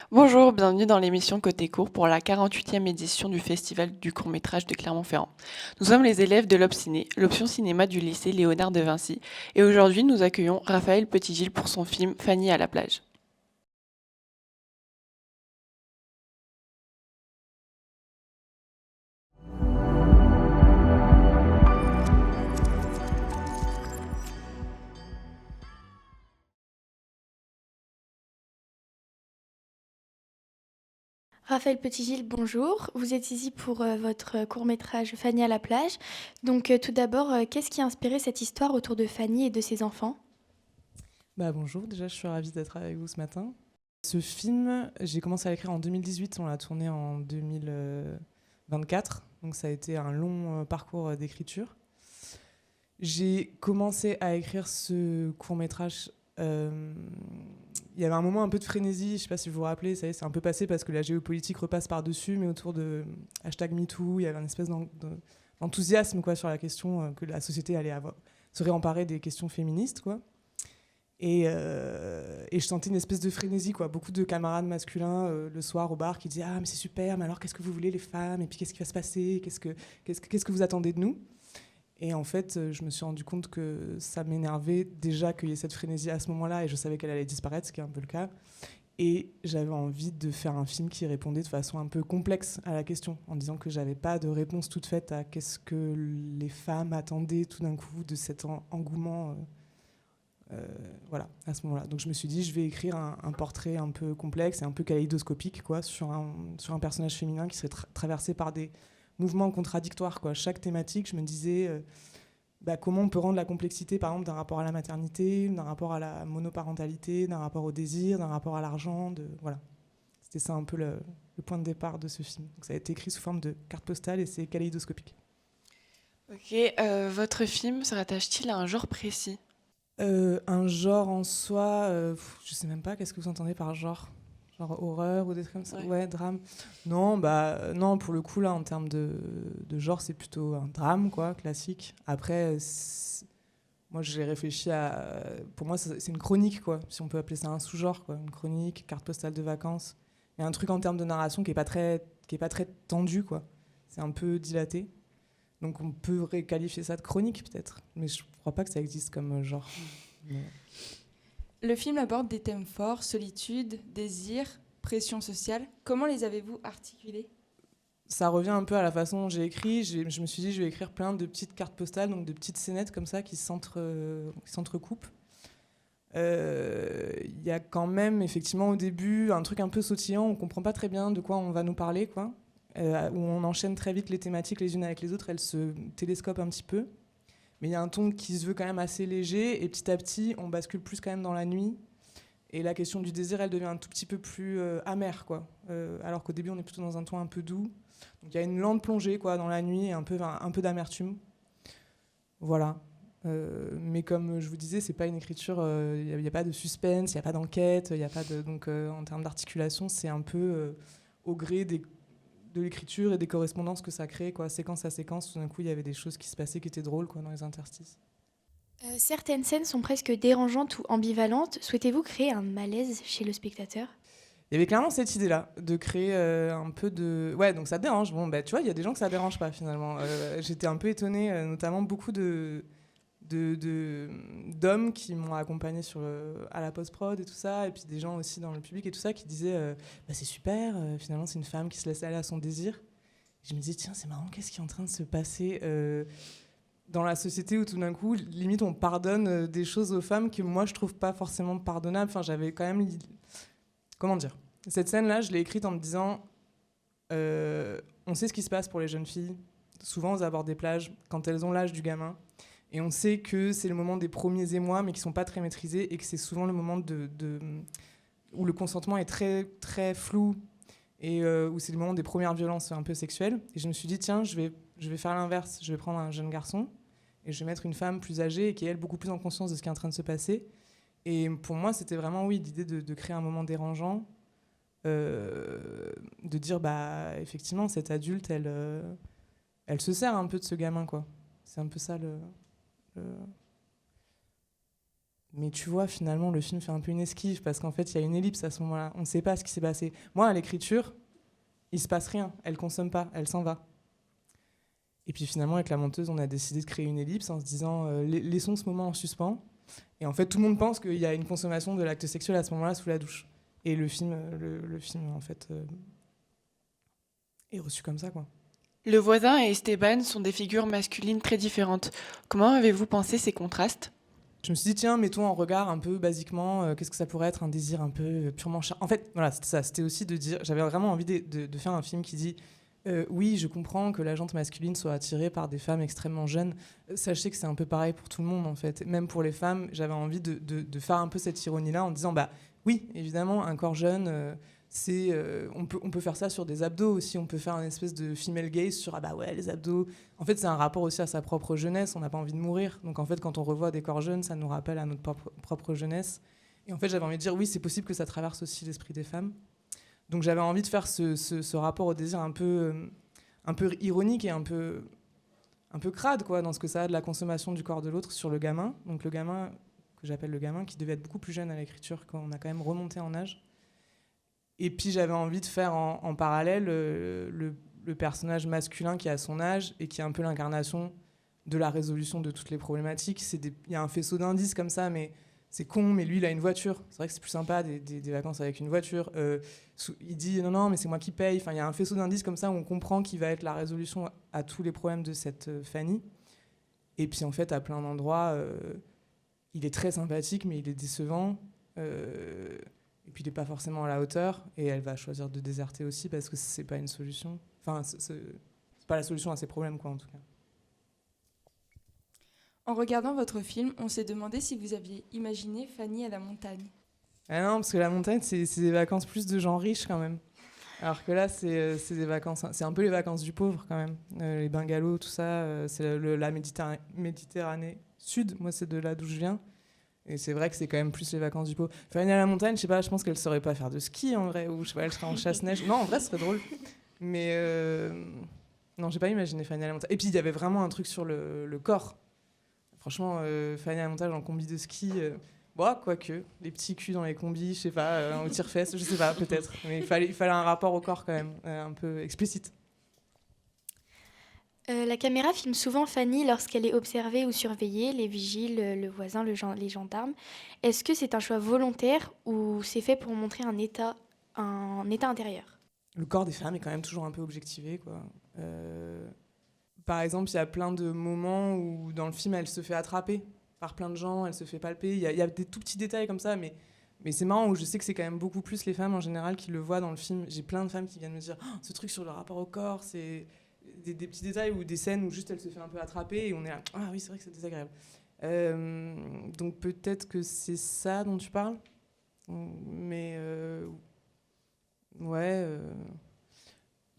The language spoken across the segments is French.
Bonjour, bienvenue dans l'émission Côté Court pour la 48e édition du Festival du court-métrage de Clermont-Ferrand. Nous sommes les élèves de l'Obciné, l'option cinéma du lycée Léonard de Vinci, et aujourd'hui nous accueillons Raphaël Petitgilles pour son film Fanny à la plage. Raphaël Petitgilles, bonjour. Vous êtes ici pour votre court-métrage Fanny à la plage. Donc tout d'abord, qu'est-ce qui a inspiré cette histoire autour de Fanny et de ses enfants? Bonjour, déjà je suis ravie d'être avec vous ce matin. Ce film, j'ai commencé à l'écrire en 2018, on l'a tourné en 2024, donc ça a été un long parcours d'écriture. J'ai commencé à écrire ce court-métrage, il y avait un moment un peu de frénésie, je ne sais pas si vous vous rappelez, ça y est, c'est un peu passé parce que la géopolitique repasse par-dessus, mais autour de #MeToo, il y avait une espèce d'enthousiasme quoi, sur la question que la société allait se réemparer des questions féministes, quoi. Et je sentais une espèce de frénésie, quoi. Beaucoup de camarades masculins le soir au bar qui disaient ah mais c'est super, mais alors qu'est-ce que vous voulez les femmes, et puis qu'est-ce qui va se passer, qu'est-ce que vous attendez de nous. Et en fait je me suis rendu compte que ça m'énervait déjà qu'il y ait cette frénésie à ce moment-là, et je savais qu'elle allait disparaître, ce qui est un peu le cas. Et j'avais envie de faire un film qui répondait de façon un peu complexe à la question, en disant que j'avais pas de réponse toute faite à qu'est-ce que les femmes attendaient tout d'un coup de cet engouement. Voilà, à ce moment-là. Donc je me suis dit, je vais écrire un portrait un peu complexe et un peu kaléidoscopique, quoi, sur un personnage féminin qui serait traversé par des mouvements contradictoires, quoi. Chaque thématique, je me disais, comment on peut rendre la complexité, par exemple, d'un rapport à la maternité, d'un rapport à la monoparentalité, d'un rapport au désir, d'un rapport à l'argent, voilà. C'était ça un peu le point de départ de ce film. Donc ça a été écrit sous forme de carte postale et c'est kaléidoscopique. Ok, votre film se rattache-t-il à un genre précis? Un genre en soi, je sais même pas, qu'est-ce que vous entendez par genre? Genre horreur ou des trucs comme ça? Ouais, drame. Non, non, pour le coup, là, en termes de genre, c'est plutôt un drame, quoi, classique. Après, moi, j'ai réfléchi à. Pour moi, c'est une chronique, quoi, si on peut appeler ça un sous-genre, quoi. Une chronique, carte postale de vacances. Il y a un truc en termes de narration qui est pas très tendu, quoi. C'est un peu dilaté. Donc on peut réqualifier ça de chronique peut-être, mais je crois pas que ça existe comme genre. Mais... Le film aborde des thèmes forts, solitude, désir, pression sociale. Comment les avez-vous articulés? Ça revient un peu à la façon dont j'ai écrit. Je me suis dit, je vais écrire plein de petites cartes postales, donc de petites scénettes comme ça qui s'entrecoupent. Il y a quand même, effectivement, au début, un truc un peu sautillant. On comprend pas très bien de quoi on va nous parler, quoi. Où on enchaîne très vite les thématiques les unes avec les autres. Elles se télescopent un petit peu. Mais il y a un ton qui se veut quand même assez léger, et petit à petit, on bascule plus quand même dans la nuit. Et la question du désir, elle devient un tout petit peu plus amère, quoi. Alors qu'au début, on est plutôt dans un ton un peu doux. Donc il y a une lente plongée, quoi, dans la nuit, et un peu d'amertume. Voilà. Mais comme je vous disais, c'est pas une écriture. Il n'y a pas de suspense, il n'y a pas d'enquête, il y a pas de. Donc en termes d'articulation, c'est un peu au gré de l'écriture et des correspondances que ça crée, quoi, séquence à séquence. Tout d'un coup, il y avait des choses qui se passaient qui étaient drôles, quoi, dans les interstices. Certaines scènes sont presque dérangeantes ou ambivalentes. Souhaitez-vous créer un malaise chez le spectateur? Il y avait clairement cette idée-là, de créer un peu de... Ouais, donc ça dérange. Bon, tu vois, il y a des gens que ça dérange pas, finalement. J'étais un peu étonnée, notamment beaucoup d'hommes qui m'ont accompagné à la post-prod et tout ça, et puis des gens aussi dans le public et tout ça, qui disaient c'est super, finalement, c'est une femme qui se laisse aller à son désir. Et je me disais, tiens, c'est marrant, qu'est-ce qui est en train de se passer dans la société où tout d'un coup, limite, on pardonne des choses aux femmes que moi, je trouve pas forcément pardonnables. Enfin, j'avais quand même... Comment dire? Cette scène-là, je l'ai écrite en me disant on sait ce qui se passe pour les jeunes filles, souvent aux abords des plages, quand elles ont l'âge du gamin. Et on sait que c'est le moment des premiers émois, mais qui ne sont pas très maîtrisés, et que c'est souvent le moment où le consentement est très, très flou, et où c'est le moment des premières violences un peu sexuelles. Et je me suis dit, tiens, je vais faire l'inverse. Je vais prendre un jeune garçon, et je vais mettre une femme plus âgée, et qui est, elle, beaucoup plus en conscience de ce qui est en train de se passer. Et pour moi, c'était vraiment, oui, l'idée de créer un moment dérangeant, de dire, effectivement, cette adulte, elle se sert un peu de ce gamin, quoi. C'est un peu ça le... Mais tu vois, finalement, le film fait un peu une esquive parce qu'en fait, il y a une ellipse à ce moment-là. On ne sait pas ce qui s'est passé. Moi, à l'écriture, il se passe rien. Elle consomme pas, elle s'en va. Et puis finalement, avec la monteuse, on a décidé de créer une ellipse en se disant laissons ce moment en suspens. Et en fait, tout le monde pense qu'il y a une consommation de l'acte sexuel à ce moment-là sous la douche. Et le film, en fait, est reçu comme ça, quoi. Le voisin et Esteban sont des figures masculines très différentes. Comment avez-vous pensé ces contrastes? Je me suis dit, tiens, mettons en regard un peu basiquement, qu'est-ce que ça pourrait être un désir un peu purement charnel. En fait, voilà, c'était ça. C'était aussi de dire, j'avais vraiment envie de faire un film qui dit, oui, je comprends que la jante masculine soit attirée par des femmes extrêmement jeunes. Sachez que c'est un peu pareil pour tout le monde, en fait. Même pour les femmes, j'avais envie de faire un peu cette ironie-là en disant, bah oui, évidemment, un corps jeune, on peut faire ça sur des abdos aussi. On peut faire une espèce de female gaze sur, ah bah ouais, les abdos. En fait, c'est un rapport aussi à sa propre jeunesse. On n'a pas envie de mourir. Donc en fait, quand on revoit des corps jeunes, ça nous rappelle à notre propre jeunesse. Et en fait, j'avais envie de dire, oui, c'est possible que ça traverse aussi l'esprit des femmes. Donc j'avais envie de faire ce rapport au désir un peu ironique et un peu crade, quoi, dans ce que ça a de la consommation du corps de l'autre sur le gamin. Donc le gamin, que j'appelle le gamin, qui devait être beaucoup plus jeune à l'écriture, quand on a quand même remonté en âge. Et puis j'avais envie de faire en parallèle le personnage masculin qui a son âge et qui est un peu l'incarnation de la résolution de toutes les problématiques. Il y a un faisceau d'indices comme ça, mais c'est con, mais lui, il a une voiture. C'est vrai que c'est plus sympa des vacances avec une voiture. Il dit non, mais c'est moi qui paye. Enfin, il y a un faisceau d'indices comme ça où on comprend qu'il va être la résolution à tous les problèmes de cette Fanny. Et puis en fait, à plein d'endroits, il est très sympathique, mais il est décevant. Et puis il n'est pas forcément à la hauteur. Et elle va choisir de déserter aussi parce que c'est pas une solution. Enfin, c'est pas la solution à ses problèmes, quoi, en tout cas. En regardant votre film, on s'est demandé si vous aviez imaginé Fanny à la montagne. Ah non, parce que la montagne, c'est des vacances plus de gens riches quand même. Alors que là, c'est des vacances, c'est un peu les vacances du pauvre quand même. Les bungalows, tout ça, c'est la Méditerranée sud. Moi, c'est de là d'où je viens. Et c'est vrai que c'est quand même plus les vacances du pauvre. Fanny à la montagne, je sais pas, je pense qu'elle saurait pas faire de ski en vrai, ou je sais pas, elle serait en chasse-neige. Non, en vrai, ce serait drôle. Mais non, j'ai pas imaginé Fanny à la montagne. Et puis il y avait vraiment un truc sur le corps. Franchement, Fanny à la montagne en combi de ski, quoique, les petits culs dans les combis, je sais pas, au tire-fesses, je sais pas, peut-être. Mais il fallait un rapport au corps quand même, un peu explicite. La caméra filme souvent Fanny lorsqu'elle est observée ou surveillée, les vigiles, le voisin, les gendarmes. Est-ce que c'est un choix volontaire ou c'est fait pour montrer un état intérieur? Le corps des femmes est quand même toujours un peu objectivé, quoi. Par exemple, il y a plein de moments où dans le film, elle se fait attraper par plein de gens, elle se fait palper. Il y a des tout petits détails comme ça, mais c'est marrant où je sais que c'est quand même beaucoup plus les femmes en général qui le voient dans le film. J'ai plein de femmes qui viennent me dire ce truc sur le rapport au corps, c'est des petits détails ou des scènes où juste elle se fait un peu attraper et on est là, ah oui, c'est vrai que c'est désagréable. Donc peut-être que c'est ça dont tu parles, mais ouais.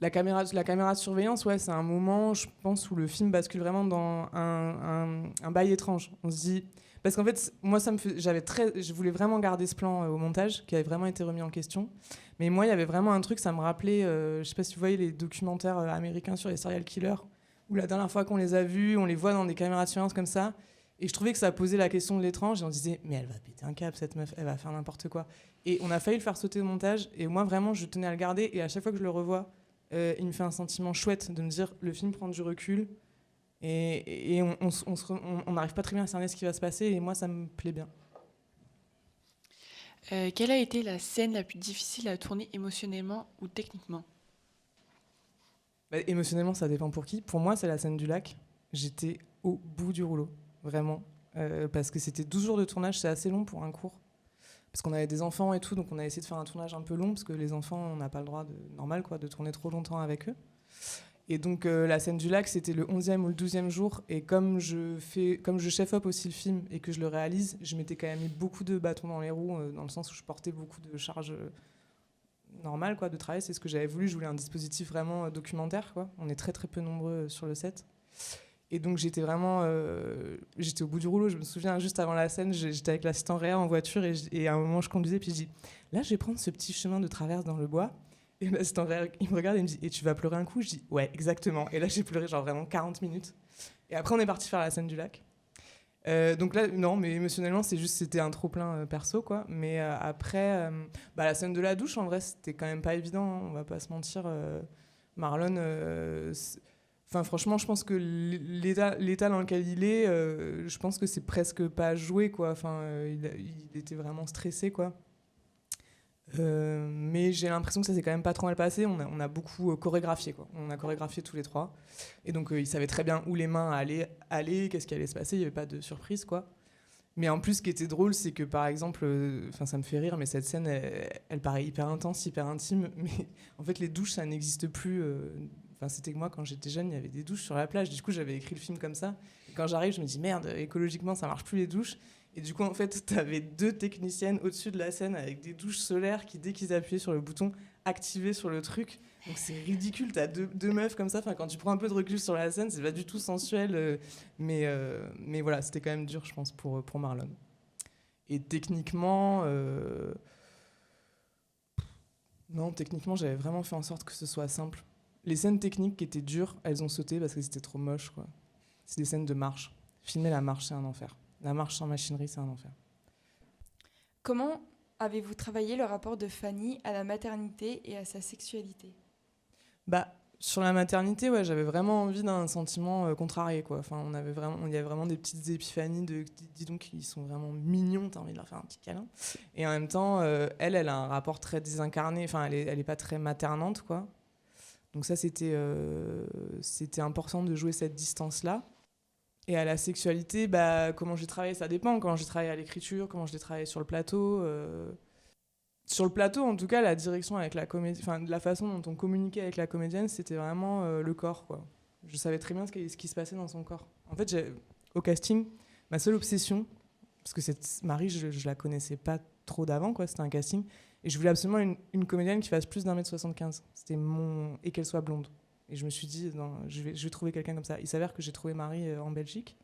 La caméra de surveillance, ouais, c'est un moment, je pense, où le film bascule vraiment dans un bail étrange. On se dit... Parce qu'en fait, moi, je voulais vraiment garder ce plan au montage, qui avait vraiment été remis en question. Mais moi, il y avait vraiment un truc, ça me rappelait... je sais pas si vous voyez les documentaires américains sur les serial killers, où la dernière fois qu'on les a vus, on les voit dans des caméras de surveillance comme ça. Et je trouvais que ça posait la question de l'étrange. Et on se disait, mais elle va péter un câble, cette meuf, elle va faire n'importe quoi. Et on a failli le faire sauter au montage. Et moi, vraiment, je tenais à le garder. Et à chaque fois que je le revois... il me fait un sentiment chouette de me dire le film prend du recul et on n'arrive pas très bien à cerner ce qui va se passer et moi ça me plaît bien. Quelle a été la scène la plus difficile à tourner émotionnellement ou techniquement? Émotionnellement ça dépend pour qui. Pour moi c'est la scène du lac. J'étais au bout du rouleau, vraiment. Parce que c'était 12 jours de tournage, c'est assez long pour un cours. Parce qu'on avait des enfants et tout, donc on a essayé de faire un tournage un peu long, parce que les enfants, on n'a pas le droit, normal, quoi, de tourner trop longtemps avec eux. Et donc la scène du lac, c'était le 11e ou le 12e jour, et comme je chef-op aussi le film et que je le réalise, je m'étais quand même mis beaucoup de bâtons dans les roues, dans le sens où je portais beaucoup de charges normales, quoi, de travail. C'est ce que j'avais voulu, je voulais un dispositif vraiment documentaire, quoi. On est très très peu nombreux sur le set. Et donc j'étais vraiment j'étais au bout du rouleau. Je me souviens, juste avant la scène, j'étais avec l'assistant réa en voiture et à un moment je conduisais puis je dis là je vais prendre ce petit chemin de traverse dans le bois. Et l'assistant réa il me regarde et il me dit et tu vas pleurer un coup? Je dis ouais exactement. Et là j'ai pleuré genre vraiment 40 minutes. Et après on est parti faire la scène du lac. Donc là, non, mais émotionnellement, c'était un trop-plein perso, quoi. Mais après, la scène de la douche, en vrai, c'était quand même pas évident, hein, on va pas se mentir. Marlon, enfin, franchement, je pense que l'état dans lequel il est, je pense que c'est presque pas joué, quoi. Enfin, il était vraiment stressé, quoi. Mais j'ai l'impression que ça s'est quand même pas trop mal passé. On a beaucoup chorégraphié, quoi. On a chorégraphié tous les trois. Et donc, ils savaient très bien où les mains allaient aller, qu'est-ce qui allait se passer. Il n'y avait pas de surprise, quoi. Mais en plus, ce qui était drôle, c'est que, par exemple, ça me fait rire, mais cette scène, elle paraît hyper intense, hyper intime. Mais en fait, les douches, ça n'existe plus. C'était que moi, quand j'étais jeune, il y avait des douches sur la plage. Du coup, j'avais écrit le film comme ça. Et quand j'arrive, je me dis, merde, écologiquement, ça marche plus les douches. Et du coup, en fait, t'avais 2 techniciennes au-dessus de la scène avec des douches solaires qui, dès qu'ils appuyaient sur le bouton, activaient sur le truc. Donc c'est ridicule, t'as deux meufs comme ça. Enfin, quand tu prends un peu de recul sur la scène, c'est pas du tout sensuel. Mais voilà, c'était quand même dur, je pense, pour Marlon. Et techniquement... Non, techniquement, j'avais vraiment fait en sorte que ce soit simple. Les scènes techniques qui étaient dures, elles ont sauté parce que c'était trop moche, quoi. C'est des scènes de marche. Filmer la marche, c'est un enfer. La marche sans machinerie, c'est un enfer. Comment avez-vous travaillé le rapport de Fanny à la maternité et à sa sexualité ? Sur la maternité, ouais, j'avais vraiment envie d'un sentiment contrarié, quoi. Enfin, il y avait vraiment des petites épiphanies de, dis donc, ils sont vraiment mignons, t'as envie de leur faire un petit câlin. Et en même temps, elle a un rapport très désincarné. Enfin, elle est pas très maternante, quoi. Donc ça, c'était important de jouer cette distance-là. Et à la sexualité, comment j'ai travaillé, ça dépend. Quand j'ai travaillé à l'écriture, comment je l'ai travaillé sur le plateau. Sur le plateau, en tout cas, la direction avec la comédie, enfin, la façon dont on communiquait avec la comédienne, c'était vraiment le corps, quoi. Je savais très bien ce qui se passait dans son corps. En fait, au casting, ma seule obsession, parce que cette Marie, je la connaissais pas trop d'avant, quoi. C'était un casting. Et je voulais absolument une comédienne qui fasse plus d'1m75. Et qu'elle soit blonde. Et je me suis dit, non, je vais trouver quelqu'un comme ça. Il s'avère que j'ai trouvé Marie en Belgique.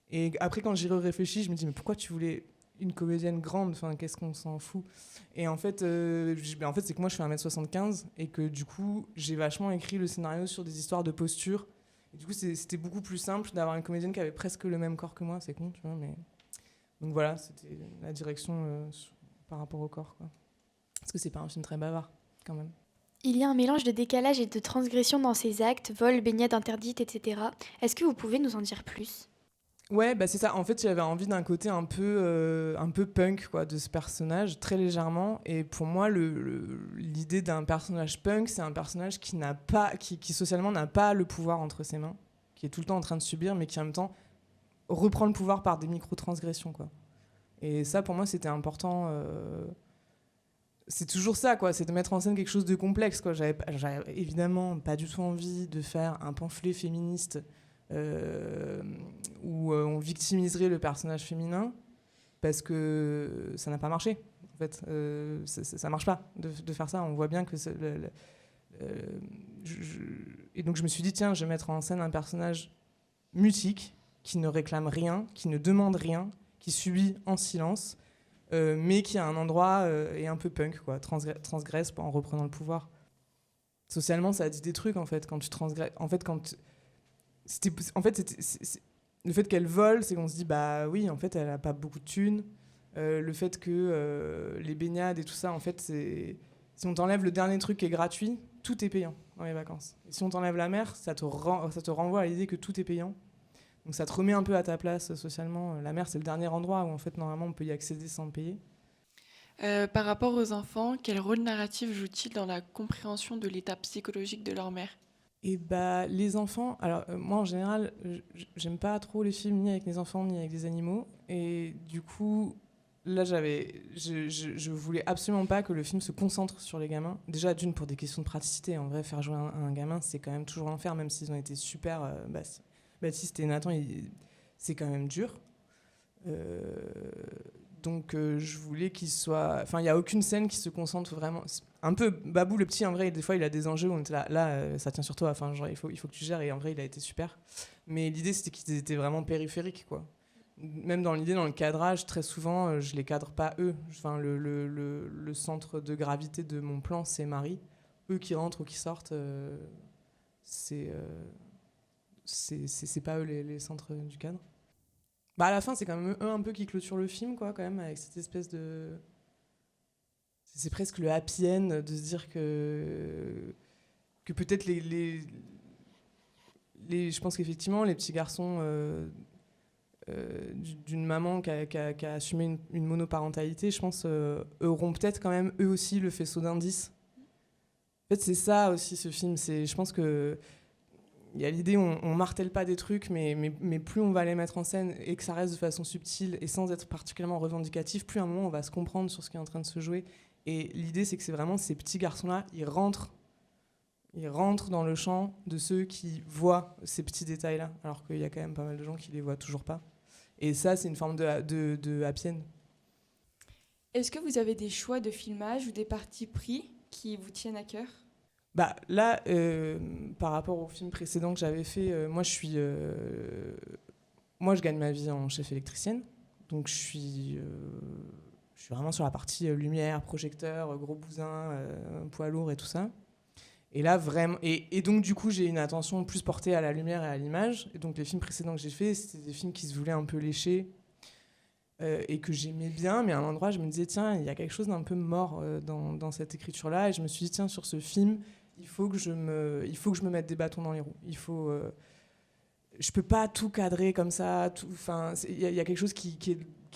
Et après, quand j'y réfléchis, je me dis, mais pourquoi tu voulais une comédienne grande ? Enfin, qu'est-ce qu'on s'en fout ? Et en fait, c'est que moi, je fais 1m75 et que du coup, j'ai vachement écrit le scénario sur des histoires de posture. Et du coup, c'était beaucoup plus simple d'avoir une comédienne qui avait presque le même corps que moi. C'est con, tu vois, mais... Donc voilà, c'était la direction par rapport au corps, quoi. Parce que c'est pas un film très bavard, quand même. Il y a un mélange de décalage et de transgression dans ces actes, vol, baignade interdite, etc. Est-ce que vous pouvez nous en dire plus ? Ouais, c'est ça. En fait, j'avais envie d'un côté un peu punk, quoi, de ce personnage, très légèrement. Et pour moi, l'idée d'un personnage punk, c'est un personnage qui socialement n'a pas le pouvoir entre ses mains, qui est tout le temps en train de subir, mais qui en même temps reprend le pouvoir par des micro-transgressions, quoi. Et ça, pour moi, c'était important. C'est toujours ça, quoi. C'est de mettre en scène quelque chose de complexe, quoi. J'avais évidemment pas du tout envie de faire un pamphlet féministe où on victimiserait le personnage féminin, parce que ça n'a pas marché. En fait, ça marche pas de faire ça. On voit bien que et donc je me suis dit, tiens, je vais mettre en scène un personnage mutique qui ne réclame rien, qui ne demande rien, qui subit en silence, mais qui à un endroit est un peu punk, quoi, transgresse en reprenant le pouvoir. Socialement, ça a dit des trucs, en fait, quand tu transgresses. En fait, le fait qu'elle vole, c'est qu'on se dit, bah oui, en fait, elle a pas beaucoup de thunes. Le fait que les baignades et tout ça, en fait, si on t'enlève le dernier truc qui est gratuit, tout est payant dans les vacances. Et si on t'enlève la mer, ça te renvoie à l'idée que tout est payant. Donc ça te remet un peu à ta place socialement. La mer, c'est le dernier endroit où en fait normalement on peut y accéder sans payer. Par rapport aux enfants, quel rôle narratif joue-t-il dans la compréhension de l'état psychologique de leur mère ? Et les enfants, alors moi en général, j'aime pas trop les films ni avec les enfants ni avec des animaux. Et du coup, là je voulais absolument pas que le film se concentre sur les gamins. Déjà d'une pour des questions de praticité. En vrai, faire jouer un gamin, c'est quand même toujours l'enfer, même s'ils ont été super. Baptiste et Nathan, c'est quand même dur. Donc je voulais qu'il soit... Enfin, il n'y a aucune scène qui se concentre vraiment... Un peu Babou, le petit, en vrai, des fois, il a des enjeux où on était là, ça tient sur toi, enfin, genre, il faut que tu gères, et en vrai, il a été super. Mais l'idée, c'était qu'ils étaient vraiment périphériques, quoi. Même dans l'idée, dans le cadrage, très souvent, je les cadre pas eux. Enfin, le centre de gravité de mon plan, c'est Marie. Eux qui rentrent ou qui sortent, c'est pas eux les centres du cadre. Bah, à la fin, c'est quand même eux un peu qui clôture le film, quoi, quand même, avec cette espèce de... C'est presque le happy end de se dire que peut-être je pense qu'effectivement, les petits garçons d'une maman qui a assumé une monoparentalité, je pense, auront peut-être quand même, eux aussi, le faisceau d'indices. En fait, c'est ça aussi, ce film. Je pense que il y a l'idée, on martèle pas des trucs, mais plus on va les mettre en scène et que ça reste de façon subtile et sans être particulièrement revendicatif, plus à un moment, on va se comprendre sur ce qui est en train de se jouer. Et l'idée, c'est que c'est vraiment ces petits garçons-là, ils rentrent dans le champ de ceux qui voient ces petits détails-là, alors qu'il y a quand même pas mal de gens qui les voient toujours pas. Et ça, c'est une forme de happy end. Est-ce que vous avez des choix de filmage ou des partis pris qui vous tiennent à cœur ? Bah, là, par rapport au film précédent que j'avais fait, moi, je gagne ma vie en chef électricienne. Donc, je suis vraiment sur la partie lumière, projecteur, gros bousin, poids lourd et tout ça. Et là, vraiment. Et donc, du coup, j'ai une attention plus portée à la lumière et à l'image. Et donc, les films précédents que j'ai faits, c'était des films qui se voulaient un peu léchés et que j'aimais bien. Mais à un endroit, je me disais, tiens, il y a quelque chose d'un peu mort dans cette écriture-là. Et je me suis dit, tiens, sur ce film, il faut que je me mette des bâtons dans les roues. Je peux pas tout cadrer comme ça. Enfin, il y a quelque chose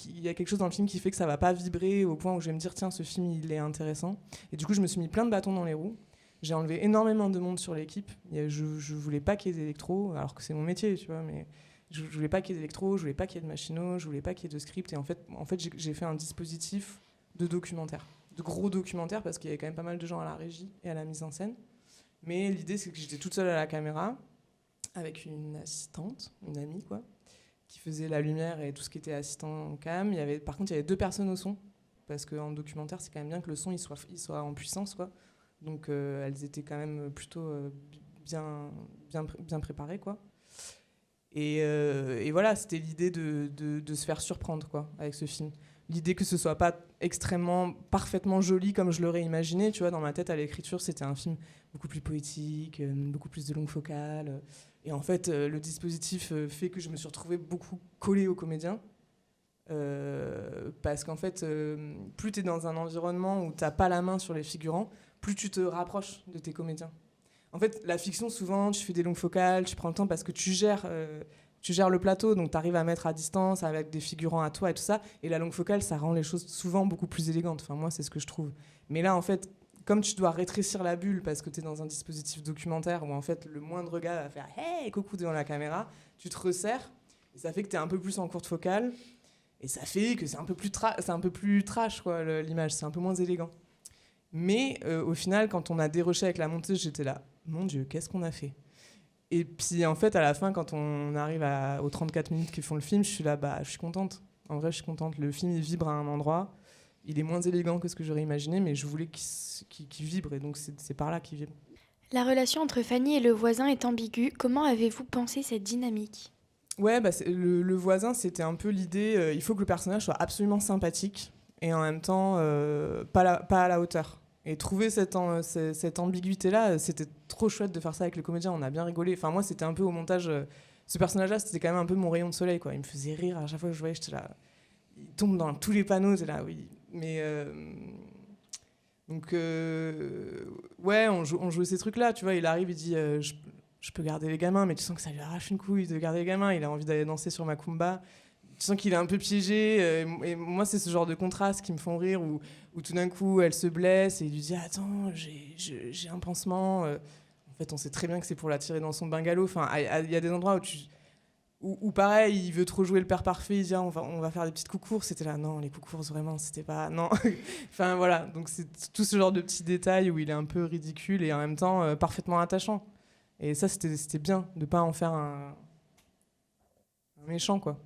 il y a quelque chose dans le film qui fait que ça va pas vibrer au point où je vais me dire, tiens, ce film, il est intéressant. Et du coup, je me suis mis plein de bâtons dans les roues. J'ai enlevé énormément de monde sur l'équipe. Je voulais pas qu'il y ait d'électro, alors que c'est mon métier, tu vois, mais je voulais pas qu'il y ait d'électro, je voulais pas qu'il y ait de machino, je voulais pas qu'il y ait de script. Et en fait j'ai fait un dispositif de documentaire, de gros documentaire, parce qu'il y avait quand même pas mal de gens à la régie et à la mise en scène. Mais l'idée, c'est que j'étais toute seule à la caméra, avec une assistante, une amie, quoi, qui faisait la lumière et tout ce qui était assistant cam. Par contre, il y avait 2 personnes au son, parce qu'en documentaire, c'est quand même bien que le son il soit en puissance, quoi. Donc elles étaient quand même plutôt bien préparées, quoi. Et voilà, c'était l'idée de se faire surprendre, quoi, avec ce film. L'idée que ce soit pas extrêmement parfaitement joli comme je l'aurais imaginé, tu vois, dans ma tête à l'écriture, c'était un film beaucoup plus poétique, beaucoup plus de longue focale. Et en fait, le dispositif fait que je me suis retrouvée beaucoup collée aux comédiens. Parce qu'en fait, plus tu es dans un environnement où tu n'as pas la main sur les figurants, plus tu te rapproches de tes comédiens. En fait, la fiction, souvent, tu fais des longues focales, tu prends le temps parce que tu gères le plateau, donc tu arrives à mettre à distance avec des figurants à toi et tout ça. Et la longue focale, ça rend les choses souvent beaucoup plus élégantes. Enfin, moi, c'est ce que je trouve. Mais là, en fait, comme tu dois rétrécir la bulle parce que tu es dans un dispositif documentaire où en fait, le moindre gars va faire « Hey, coucou » devant la caméra, tu te resserres et ça fait que tu es un peu plus en courte focale. Et ça fait que c'est un peu plus trash, quoi, l'image, c'est un peu moins élégant. Mais au final, quand on a déroché avec la monteuse, j'étais là, mon Dieu, qu'est-ce qu'on a fait ? Et puis en fait, à la fin, quand on arrive aux 34 minutes qui font le film, je suis là, bah, je suis contente. En vrai, je suis contente. Le film, il vibre à un endroit. Il est moins élégant que ce que j'aurais imaginé, mais je voulais qu'il vibre, et donc c'est par là qu'il vibre. La relation entre Fanny et le voisin est ambiguë. Comment avez-vous pensé cette dynamique ? Ouais, bah, le voisin, c'était un peu l'idée, il faut que le personnage soit absolument sympathique et en même temps pas à la hauteur. Et trouver cette ambiguïté-là, c'était trop chouette de faire ça avec les comédiens, on a bien rigolé. Enfin, moi, c'était un peu au montage, ce personnage-là, c'était quand même un peu mon rayon de soleil, quoi. Il me faisait rire à chaque fois que je voyais, j'étais là, il tombe dans tous les panneaux, j'étais là, oui. Mais donc, ouais, on jouait ces trucs-là, tu vois, il arrive, il dit... je peux garder les gamins, mais tu sens que ça lui arrache une couille de garder les gamins. Il a envie d'aller danser sur Macumba. Tu sens qu'il est un peu piégé. Et moi, c'est ce genre de contraste qui me font rire, où tout d'un coup, elle se blesse et il lui dit « Attends, j'ai un pansement. » En fait, on sait très bien que c'est pour la tirer dans son bungalow. Enfin, il y a des endroits où pareil, il veut trop jouer le père parfait. Il dit « On va faire des petites coucours. » C'était là, non, les coucours, vraiment, c'était pas... Non. Enfin, voilà. Donc, c'est tout ce genre de petits détails où il est un peu ridicule et en même temps parfaitement attachant. Et ça, c'était bien de ne pas en faire un méchant, quoi.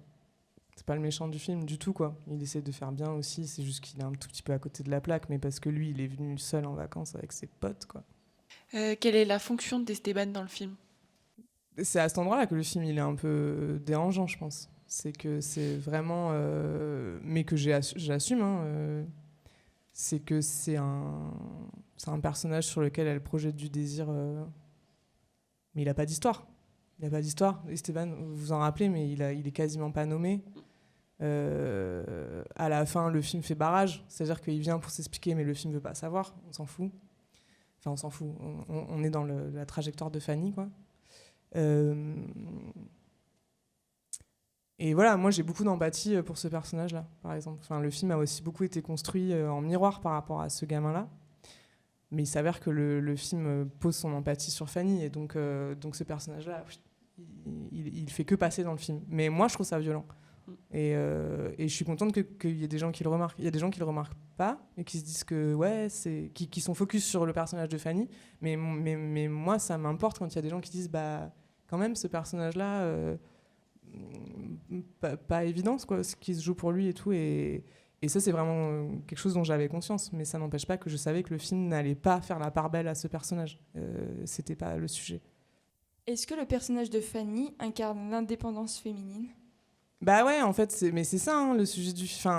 C'est pas le méchant du film du tout, quoi. Il essaie de faire bien aussi, c'est juste qu'il est un tout petit peu à côté de la plaque, mais parce que lui, il est venu seul en vacances avec ses potes, quoi. Quelle est la fonction d'Esteban dans le film ? C'est à cet endroit-là que le film, il est un peu dérangeant, je pense. C'est que c'est vraiment... mais que j'assume, hein, c'est que c'est un personnage sur lequel elle projette du désir... mais il n'a pas d'histoire. Il n'a pas d'histoire. Esteban, vous vous en rappelez, mais il est quasiment pas nommé. À la fin, le film fait barrage, c'est-à-dire qu'il vient pour s'expliquer, mais le film veut pas savoir, on s'en fout. Enfin, on s'en fout, on est dans la trajectoire de Fanny, quoi. Et voilà, moi j'ai beaucoup d'empathie pour ce personnage-là, par exemple. Enfin, le film a aussi beaucoup été construit en miroir par rapport à ce gamin-là. Mais il s'avère que le film pose son empathie sur Fanny, et donc ce personnage-là, il fait que passer dans le film. Mais moi, je trouve ça violent. Et je suis contente qu'il y ait des gens qui le remarquent. Il y a des gens qui le remarquent pas et qui se disent que ouais, qui sont focus sur le personnage de Fanny. Mais moi, ça m'importe quand il y a des gens qui disent bah quand même ce personnage-là, pas évident quoi, ce qui se joue pour lui et tout. Et ça, c'est vraiment quelque chose dont j'avais conscience. Mais ça n'empêche pas que je savais que le film n'allait pas faire la part belle à ce personnage. C'était pas le sujet. Est-ce que le personnage de Fanny incarne l'indépendance féminine ? Bah ouais, en fait, c'est ça hein, le sujet du film.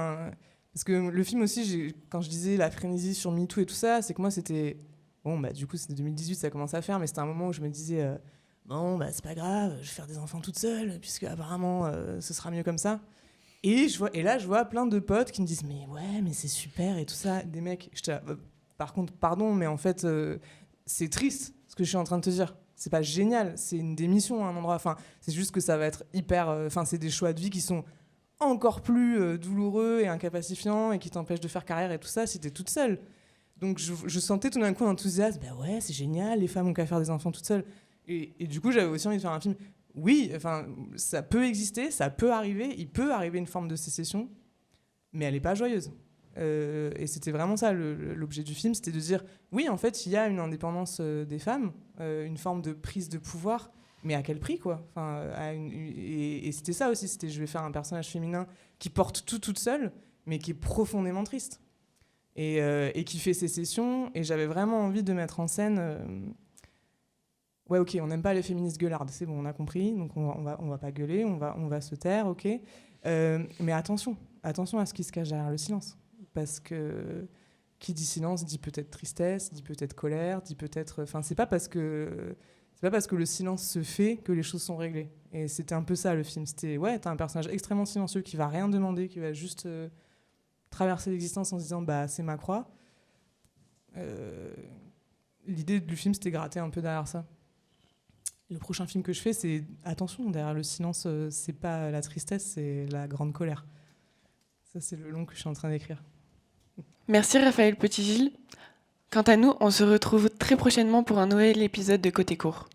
Parce que le film aussi, quand je disais la frénésie sur MeToo et tout ça, c'est que moi, c'était... Bon, bah du coup, c'était 2018, ça commence à faire, mais c'était un moment où je me disais, bon, bah c'est pas grave, je vais faire des enfants toute seule, puisque apparemment, ce sera mieux comme ça. Et là, je vois plein de potes qui me disent, mais ouais, mais c'est super et tout ça. Des mecs, par contre, pardon, mais en fait, c'est triste ce que je suis en train de te dire. C'est pas génial, c'est une démission à un endroit. Enfin, c'est juste que ça va être hyper. Enfin, c'est des choix de vie qui sont encore plus douloureux et incapacifiants et qui t'empêchent de faire carrière et tout ça si t'es toute seule. Donc, je sentais tout d'un coup un enthousiasme. Bah ouais, c'est génial, les femmes ont qu'à faire des enfants toutes seules. Et du coup, j'avais aussi envie de faire un film. Oui, enfin, ça peut exister, ça peut arriver. Il peut arriver une forme de sécession, mais elle est pas joyeuse. Et c'était vraiment ça l'objet du film, c'était de dire oui, en fait, il y a une indépendance des femmes, une forme de prise de pouvoir, mais à quel prix quoi, enfin, et c'était ça aussi, c'était je vais faire un personnage féminin qui porte tout toute seule, mais qui est profondément triste et qui fait sécession. Et j'avais vraiment envie de mettre en scène ouais, ok, on n'aime pas les féministes gueulardes, c'est bon, on a compris, donc on va pas gueuler, on va se taire, ok, mais attention à ce qui se cache derrière le silence. Parce que qui dit silence dit peut-être tristesse, dit peut-être colère, dit peut-être... Enfin, c'est pas parce que le silence se fait que les choses sont réglées. Et c'était un peu ça, le film. C'était, ouais, t'as un personnage extrêmement silencieux qui va rien demander, qui va juste traverser l'existence en se disant, bah, c'est ma croix. L'idée du film, c'était gratter un peu derrière ça. Le prochain film que je fais, c'est, attention, derrière le silence, c'est pas la tristesse, c'est la grande colère. Ça, c'est le long que je suis en train d'écrire. Merci Raphaël Petit-Gilles. Quant à nous, on se retrouve très prochainement pour un nouvel épisode de Côté Court.